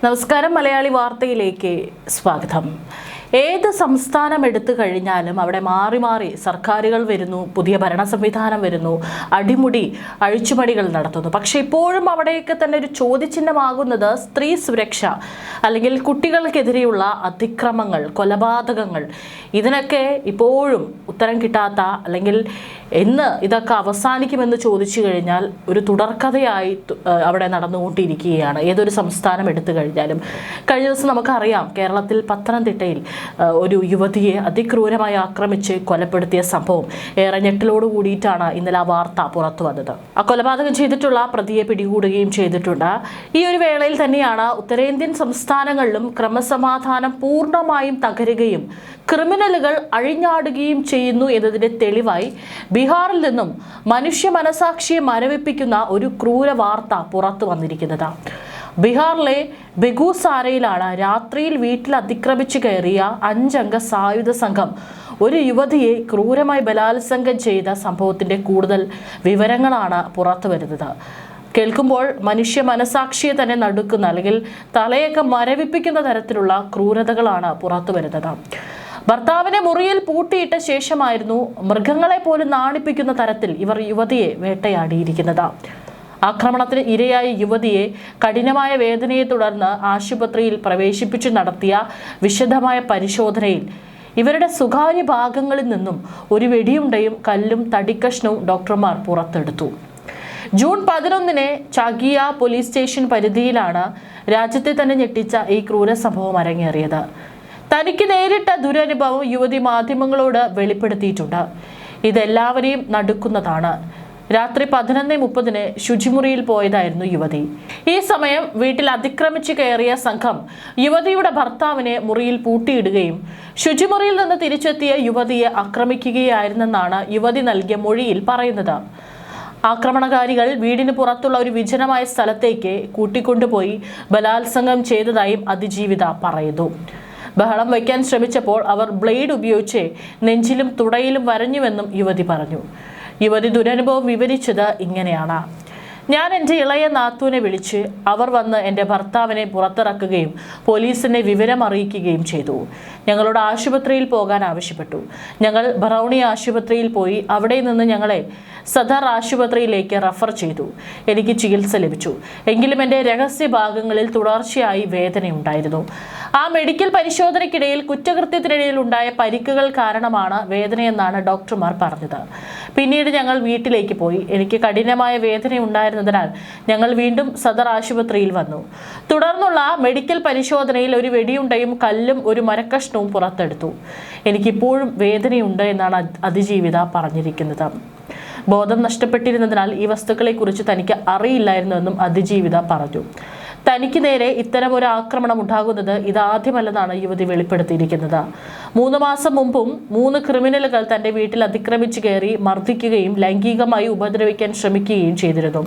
നമസ്കാരം. മലയാളി വാർത്തയിലേക്ക് സ്വാഗതം. ഏത് സംസ്ഥാനം എടുത്തു കഴിഞ്ഞാലും അവിടെ മാറി മാറി സർക്കാരുകൾ വരുന്നു, പുതിയ ഭരണ സംവിധാനം വരുന്നു, അടിമുടി അഴിച്ചുപണികൾ നടത്തുന്നു. പക്ഷെ ഇപ്പോഴും അവിടെയൊക്കെ തന്നെ ഒരു ചോദ്യചിഹ്നമാകുന്നത് സ്ത്രീ സുരക്ഷ അല്ലെങ്കിൽ കുട്ടികൾക്കെതിരെയുള്ള അതിക്രമങ്ങൾ, കൊലപാതകങ്ങൾ. ഇതിനൊക്കെ ഇപ്പോഴും ഉത്തരം കിട്ടാത്ത, അല്ലെങ്കിൽ എന്ന് ഇതൊക്കെ അവസാനിക്കുമെന്ന് ചോദിച്ചു കഴിഞ്ഞാൽ ഒരു തുടർക്കഥയായി അവിടെ നടന്നുകൊണ്ടിരിക്കുകയാണ്. ഏതൊരു സംസ്ഥാനം എടുത്തു കഴിഞ്ഞാലും. കഴിഞ്ഞ ദിവസം നമുക്കറിയാം, കേരളത്തിൽ പത്തനംതിട്ടയിൽ ഒരു യുവതിയെ അതിക്രൂരമായി ആക്രമിച്ച് കൊലപ്പെടുത്തിയ സംഭവം ഏറെ ഞെട്ടലോട് കൂടിയിട്ടാണ് ഇന്നലെ ആ വാർത്ത പുറത്തു വന്നത്. ആ കൊലപാതകം ചെയ്തിട്ടുള്ള പ്രതിയെ പിടികൂടുകയും ചെയ്തിട്ടുണ്ട്. ഈ ഒരു വേളയിൽ തന്നെയാണ് ഉത്തരേന്ത്യൻ സംസ്ഥാനങ്ങളിലും ക്രമസമാധാനം പൂർണ്ണമായും തകരുകയും ക്രിമിനലുകൾ അഴിഞ്ഞാടുകയും ചെയ്യുന്നു എന്നതിന്റെ തെളിവായി ബീഹാറിൽ നിന്നും മനുഷ്യ മനസാക്ഷിയെ മരവിപ്പിക്കുന്ന ഒരു ക്രൂര വാർത്ത പുറത്തു വന്നിരിക്കുന്നത്. ബീഹാറിലെ ബെഗുസാരയിലാണ് രാത്രിയിൽ വീട്ടിൽ അതിക്രമിച്ചു കയറിയ 5 അംഗ സായുധ സംഘം ഒരു യുവതിയെ ക്രൂരമായി ബലാത്സംഗം ചെയ്ത സംഭവത്തിന്റെ കൂടുതൽ വിവരങ്ങളാണ് പുറത്തു വരുന്നത്. കേൾക്കുമ്പോൾ മനുഷ്യ മനസാക്ഷിയെ തന്നെ നടുക്കുന്ന, അല്ലെങ്കിൽ തലയൊക്കെ മരവിപ്പിക്കുന്ന തരത്തിലുള്ള ക്രൂരതകളാണ് പുറത്തു വരുന്നത്. ഭർത്താവിനെ മുറിയിൽ പൂട്ടിയിട്ട ശേഷമായിരുന്നു മൃഗങ്ങളെ പോലും നാണിപ്പിക്കുന്ന തരത്തിൽ ഇവർ യുവതിയെ വേട്ടയാടിയിരിക്കുന്നത്. ആക്രമണത്തിന് ഇരയായ യുവതിയെ കഠിനമായ വേദനയെ തുടർന്ന് ആശുപത്രിയിൽ പ്രവേശിപ്പിച്ചു നടത്തിയ വിശദമായ പരിശോധനയിൽ ഇവരുടെ സ്വകാര്യ ഭാഗങ്ങളിൽ നിന്നും ഒരു വെടിയുണ്ടയും കല്ലും തടിക്കഷ്ണവും ഡോക്ടർമാർ പുറത്തെടുത്തു. ജൂൺ 11 ചാഗിയ പോലീസ് സ്റ്റേഷൻ പരിധിയിലാണ് രാജ്യത്തെ തന്നെ ഞെട്ടിച്ച ഈ ക്രൂര സംഭവം അരങ്ങേറിയത്. തനിക്ക് നേരിട്ട ദുരനുഭവം യുവതി മാധ്യമങ്ങളോട് വെളിപ്പെടുത്തിയിട്ടുണ്ട്. ഇതെല്ലാവരെയും നടുക്കുന്നതാണ്. രാത്രി 11:30 ശുചിമുറിയിൽ പോയതായിരുന്നു യുവതി. ഈ സമയം വീട്ടിൽ അതിക്രമിച്ചു കയറിയ സംഘം യുവതിയുടെ ഭർത്താവിനെ മുറിയിൽ പൂട്ടിയിടുകയും ശുചിമുറിയിൽ നിന്ന് തിരിച്ചെത്തിയ യുവതിയെ ആക്രമിക്കുകയായിരുന്നെന്നാണ് യുവതി നൽകിയ മൊഴിയിൽ പറയുന്നത്. ആക്രമണകാരികൾ വീടിന് പുറത്തുള്ള ഒരു വിജനമായ സ്ഥലത്തേക്ക് കൂട്ടിക്കൊണ്ടുപോയി ബലാത്സംഗം ചെയ്തതായും അതിജീവിത പറയുന്നു. ബഹളം വയ്ക്കാൻ ശ്രമിച്ചപ്പോൾ അവർ ബ്ലേഡ് ഉപയോഗിച്ച് നെഞ്ചിലും തുടയിലും വരഞ്ഞുവെന്നും യുവതി പറഞ്ഞു. യുവതി ദുരനുഭവം വിവരിച്ചത് ഇങ്ങനെയാണ്: ഞാൻ എൻ്റെ ഇളയ നാത്തൂനെ വിളിച്ച് അവർ വന്ന് എൻ്റെ ഭർത്താവിനെ പുറത്തിറക്കുകയും പോലീസിനെ വിവരം അറിയിക്കുകയും ചെയ്തു. ഞങ്ങളോട് ആശുപത്രിയിൽ പോകാൻ ആവശ്യപ്പെട്ടു. ഞങ്ങൾ ബറൗണി ആശുപത്രിയിൽ പോയി. അവിടെ നിന്ന് ഞങ്ങളെ സദർ ആശുപത്രിയിലേക്ക് റഫർ ചെയ്തു. എനിക്ക് ചികിത്സ ലഭിച്ചു. എങ്കിലും എൻ്റെ രഹസ്യ ഭാഗങ്ങളിൽ തുടർച്ചയായി വേദനയുണ്ടായിരുന്നു. ആ മെഡിക്കൽ പരിശോധനയ്ക്കിടയിൽ കുറ്റകൃത്യത്തിനിടയിൽ ഉണ്ടായ പരിക്കുകൾ കാരണമാണ് വേദനയെന്നാണ് ഡോക്ടർമാർ പറഞ്ഞത്. പിന്നീട് ഞങ്ങൾ വീട്ടിലേക്ക് പോയി. എനിക്ക് കഠിനമായ വേദനയുണ്ടായിരുന്നതിനാൽ ഞങ്ങൾ വീണ്ടും സദർ ആശുപത്രിയിൽ വന്നു. തുടർന്നുള്ള മെഡിക്കൽ പരിശോധനയിൽ ഒരു വെടിയുണ്ടയും കല്ലും ഒരു മരക്കഷ്ണവും പുറത്തെടുത്തു. എനിക്കിപ്പോഴും വേദനയുണ്ട് എന്നാണ് അതിജീവിത പറഞ്ഞിരിക്കുന്നത്. ബോധം നഷ്ടപ്പെട്ടിരുന്നതിനാൽ ഈ വസ്തുക്കളെക്കുറിച്ച് തനിക്ക് അറിയില്ലായിരുന്നുവെന്നും അതിജീവിത പറഞ്ഞു. തനിക്ക് നേരെ ഇത്തരം ഒരു ആക്രമണം ഉണ്ടാകുന്നത് ഇതാദ്യമല്ലെന്നാണ് യുവതി വെളിപ്പെടുത്തിയിരിക്കുന്നത്. 3 മാസം മുമ്പും 3 ക്രിമിനലുകൾ തന്റെ വീട്ടിൽ അതിക്രമിച്ചു കയറി മർദ്ദിക്കുകയും ലൈംഗികമായി ഉപദ്രവിക്കാൻ ശ്രമിക്കുകയും ചെയ്തിരുന്നു.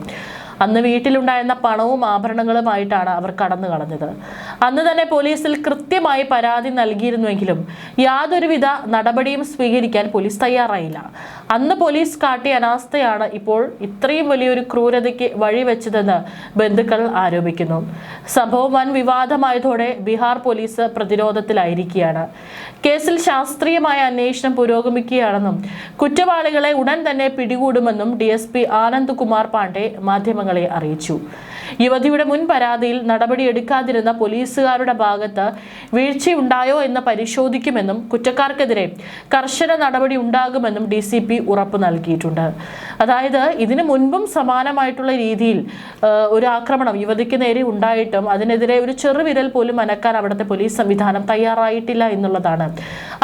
അന്ന് വീട്ടിലുണ്ടായിരുന്ന പണവും ആഭരണങ്ങളുമായിട്ടാണ് അവർ കടന്നു കളഞ്ഞത്. അന്ന് തന്നെ പോലീസിൽ കൃത്യമായി പരാതി നൽകിയിരുന്നുവെങ്കിലും യാതൊരുവിധ നടപടിയും സ്വീകരിക്കാൻ പോലീസ് തയ്യാറായില്ല. അന്ന് പോലീസ് കാട്ടിയ അനാസ്ഥയാണ് ഇപ്പോൾ ഇത്രയും വലിയൊരു ക്രൂരതയ്ക്ക് വഴിവെച്ചതെന്ന് ബന്ധുക്കൾ ആരോപിക്കുന്നു. സംഭവം വൻ വിവാദമായതോടെ ബീഹാർ പോലീസ് പ്രതിരോധത്തിലായിരിക്കുകയാണ്. കേസിൽ ശാസ്ത്രീയമായ അന്വേഷണം പുരോഗമിക്കുകയാണെന്നും കുറ്റവാളികളെ ഉടൻ തന്നെ പിടികൂടുമെന്നും DSP ആനന്ദ് കുമാർ പാണ്ഡെ മാധ്യമങ്ങളെ അറിയിച്ചു. യുവതിയുടെ മുൻ പരാതിയിൽ നടപടിയെടുക്കാതിരുന്ന പോലീസുകാരുടെ ഭാഗത്ത് വീഴ്ചയുണ്ടായോ എന്ന് പരിശോധിക്കുമെന്നും കുറ്റക്കാർക്കെതിരെ കർശന നടപടി ഉണ്ടാകുമെന്നും DCP ഉറപ്പ് നൽകിയിട്ടുണ്ട്. അതായത് ഇതിനു മുൻപും സമാനമായിട്ടുള്ള രീതിയിൽ ഒരു ആക്രമണം യുവതിക്ക് നേരെ ഉണ്ടായിട്ടും അതിനെതിരെ ഒരു ചെറുവിരൽ പോലും അനക്കാൻ അവിടുത്തെ പോലീസ് സംവിധാനം തയ്യാറായിട്ടില്ല എന്നുള്ളതാണ്.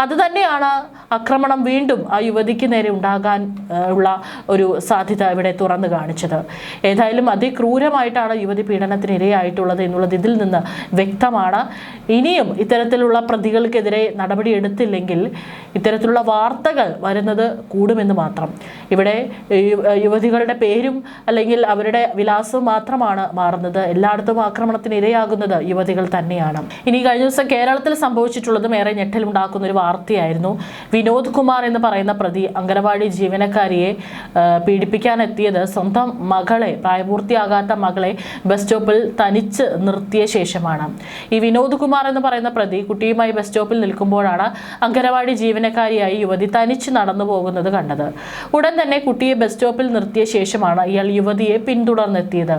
അതുതന്നെയാണ് ആക്രമണം വീണ്ടും ആ യുവതിക്ക് നേരെ ഉണ്ടാകാൻ ഉള്ള ഒരു സാധ്യത ഇവിടെ തുറന്നു കാണിച്ചത്. ഏതായാലും അതിക്രൂരമായിട്ടാണ് യുവതി പീഡനത്തിന് ഇരയായിട്ടുള്ളത് എന്നുള്ളത് ഇതിൽ നിന്ന് വ്യക്തമാണ്. ഇനിയും ഇത്തരത്തിലുള്ള പ്രതികൾക്കെതിരെ നടപടി എടുത്തില്ലെങ്കിൽ ഇത്തരത്തിലുള്ള വാർത്തകൾ വരുന്നത് കൂടുമെന്ന് മാത്രം. ഇവിടെ യുവതികളുടെ പേരും അല്ലെങ്കിൽ അവരുടെ വിലാസവും മാത്രമാണ് മാറുന്നത്. എല്ലായിടത്തും ആക്രമണത്തിന് ഇരയാകുന്നത് യുവതികൾ തന്നെയാണ്. ഇനി കഴിഞ്ഞ ദിവസം കേരളത്തിൽ സംഭവിച്ചിട്ടുള്ളതും ഏറെ ഞെട്ടലുണ്ടാക്കുന്ന ഒരു വാർത്തയായിരുന്നു. വിനോദ് കുമാർ എന്ന് പറയുന്ന പ്രതി അംഗനവാടി ജീവനക്കാരിയെ പീഡിപ്പിക്കാനെത്തിയത് സ്വന്തം മകളെ, പ്രായപൂർത്തിയാകാത്ത മകളെ ബസ് സ്റ്റോപ്പിൽ തനിച്ച് നിർത്തിയ ശേഷമാണ്. ഈ വിനോദ് കുമാർ എന്ന് പറയുന്ന പ്രതി കുട്ടിയുമായി ബസ് സ്റ്റോപ്പിൽ നിൽക്കുമ്പോഴാണ് അംഗനവാടി ജീവനക്കാരിയായി യുവതി തനിച്ച് നടന്നു പോകുന്നത് കണ്ടത്. ഉടൻ തന്നെ കുട്ടിയെ ബസ് സ്റ്റോപ്പിൽ നിർത്തിയ ശേഷമാണ് ഇയാൾ യുവതിയെ പിന്തുടർന്നെത്തിയത്.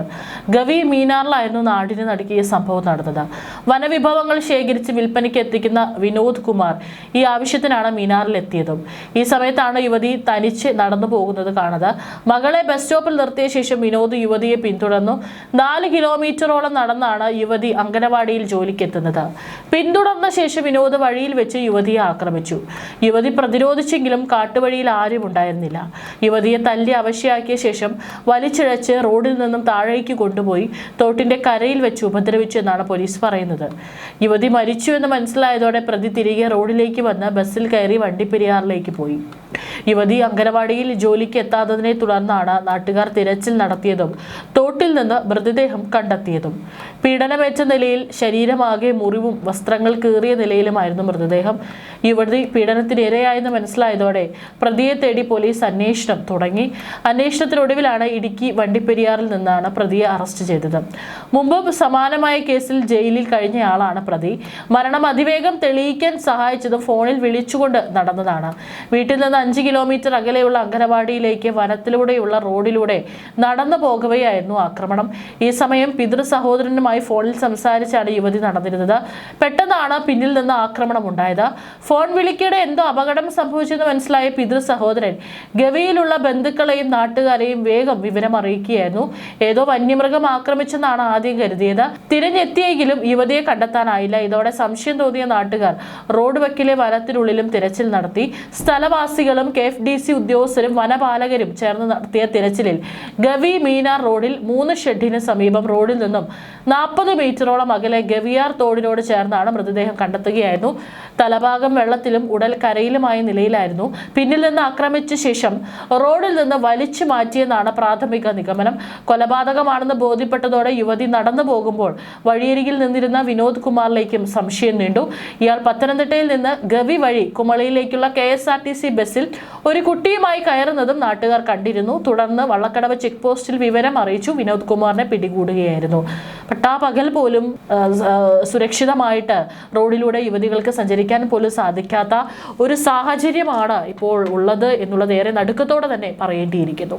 ഗവി മീനാറിലായിരുന്നു നാടിന് നടുക്കിയ സംഭവം നടന്നത്. വനവിഭവങ്ങൾ ശേഖരിച്ച് വിൽപ്പനയ്ക്ക് എത്തിക്കുന്ന വിനോദ് കുമാർ ഈ ആവശ്യത്തിനാണ് മീനാറിലെത്തിയതും. ഈ സമയത്താണ് യുവതി തനിച്ച് നടന്നു പോകുന്നത് കാണുന്നത്. മകളെ ബസ് സ്റ്റോപ്പിൽ നിർത്തിയ ശേഷം വിനോദ് യുവതിയെ പിന്തുടർന്നു. 4 കിലോമീറ്ററോളം നടന്നാണ് യുവതി അംഗനവാടിയിൽ ജോലിക്കെത്തുന്നത്. പിന്തുടർന്ന ശേഷം വിനോദ് വഴിയിൽ വെച്ച് യുവതിയെ ആക്രമിച്ചു. യുവതി പ്രതിരോധിച്ചെങ്കിലും കാട്ടുവഴിയിൽ ആരും ഉണ്ടായിരുന്നില്ല. യുവതിയെ തല്ലി അവശയാക്കിയ ശേഷം വലിച്ചിഴച്ച് റോഡിൽ നിന്നും താഴേക്ക് കൊണ്ടുപോയി തോട്ടിന്റെ കരയിൽ വെച്ച് ഉപദ്രവിച്ചു എന്നാണ് പോലീസ് പറയുന്നത്. യുവതി മരിച്ചു എന്ന് മനസ്സിലായതോടെ പ്രതി തിരികെ റോഡിലേക്ക് വന്ന് ബസ്സിൽ കയറി വണ്ടിപ്പെരിയാറിലേക്ക് പോയി. യുവതി അംഗനവാടിയിൽ ജോലിക്ക് എത്താത്തതിനെ തുടർന്നാണ് നാട്ടുകാർ തിരച്ചിൽ നടത്തിയതും തോട്ടിൽ നിന്ന് മൃതദേഹം കണ്ടെത്തിയതും. പീഡനമേറ്റ നിലയിൽ ശരീരമാകെ മുറിവും വസ്ത്രങ്ങൾ കീറിയ നിലയിലുമായിരുന്നു മൃതദേഹം. യുവതി പീഡനത്തിനിരയായെന്ന് മനസ്സിലായതോടെ പ്രതിയെ തേടി പോലീസ് അന്വേഷണം തുടങ്ങി. അന്വേഷണത്തിനൊടുവിലാണ് ഇടുക്കി വണ്ടിപ്പെരിയാറിൽ നിന്നാണ് പ്രതിയെ അറസ്റ്റ് ചെയ്തത്. മുമ്പ് സമാനമായ കേസിൽ ജയിലിൽ കഴിഞ്ഞയാളാണ് പ്രതി. മരണം അതിവേഗം തെളിയിക്കാൻ സഹായിച്ചത് ഫോണിൽ വിളിച്ചുകൊണ്ട് നടന്നതാണ്. വീട്ടിൽ നിന്ന് 5 കിലോമീറ്റർ അകലെയുള്ള അംഗനവാടിയിലേക്ക് വനത്തിലൂടെയുള്ള റോഡിലൂടെ നടന്നു പോകവെയായിരുന്നു ആക്രമണം. ഈ സമയം പിതൃ സഹോദരനുമായി ഫോണിൽ സംസാരിച്ചാണ് യുവതി നടന്നിരുന്നത്. പെട്ടെന്നാണ് പിന്നിൽ നിന്ന് ആക്രമണം ഉണ്ടായത്. ഫോൺ വിളിക്കിടെ എന്തോ അപകടം സംഭവിച്ചെന്ന് മനസ്സിലായ പിതൃ സഹോദരൻ ഗവിയിലുള്ള ബന്ധുക്കളെയും നാട്ടുകാരെയും വേഗം വിവരം അറിയിക്കുകയായിരുന്നു. ഏതോ വന്യമൃഗം ആക്രമിച്ചെന്നാണ് ആദ്യം കരുതിയത്. തിരഞ്ഞെത്തിയെങ്കിലും യുവതിയെ കണ്ടെത്താനായില്ല. ഇതോടെ സംശയം തോന്നിയ നാട്ടുകാർ റോഡ് വക്കിലെ വനത്തിനുള്ളിലും തിരച്ചിൽ നടത്തി. സ്ഥലവാസികളും KFDC ഉദ്യോഗസ്ഥരും വനപാലകരും ചേർന്ന് നടത്തിയ തിരച്ചിലിൽ ഗവി മീനാർ റോഡിൽ 3 ഷെഡിന് സമീപം റോഡിൽ നിന്നും 40 മീറ്ററോളം അകലെ ഗവിയാർ തോടിനോട് ചേർന്നാണ് മൃതദേഹം കണ്ടെത്തുകയായിരുന്നു. തലഭാഗം വെള്ളത്തിലും ഉടൽ കരയിലുമായ നിലയിലായിരുന്നു. പിന്നിൽ നിന്ന് ആക്രമിച്ച ശേഷം റോഡിൽ നിന്ന് വലിച്ചു മാറ്റിയെന്നാണ് പ്രാഥമിക നിഗമനം. കൊലപാതകമാണെന്ന് ബോധ്യപ്പെട്ടതോടെ യുവതി നടന്നു പോകുമ്പോൾ വഴിയരികിൽ നിന്നിരുന്ന വിനോദ് കുമാറിലേക്കും സംശയം നീണ്ടു. ഇയാൾ പത്തനംതിട്ടയിൽ നിന്ന് ഗവി വഴി കുമളിയിലേക്കുള്ള KSRTC ബസ്സിൽ ഒരു കുട്ടിയുമായി കയറുന്നതും നാട്ടുകാർ കണ്ടിരുന്നു. തുടർന്ന് വള്ളക്കടവ് ചെക്ക് പോസ്റ്റിൽ വിവരം അറിയിച്ചു. വിനോദ് കുമാറിനെ പിടികൂടുകയായിരുന്നു. പട്ടാപകൽ പോലും സുരക്ഷിതമായിട്ട് റോഡിലൂടെ യുവതികൾക്ക് സഞ്ചരിക്കാൻ പോലും സാധിക്കാത്ത ഒരു സാഹചര്യമാണ് ഇപ്പോൾ ഉള്ളത് എന്നുള്ളത് ഏറെ നടുക്കത്തോടെ തന്നെ പറയേണ്ടിയിരിക്കുന്നു.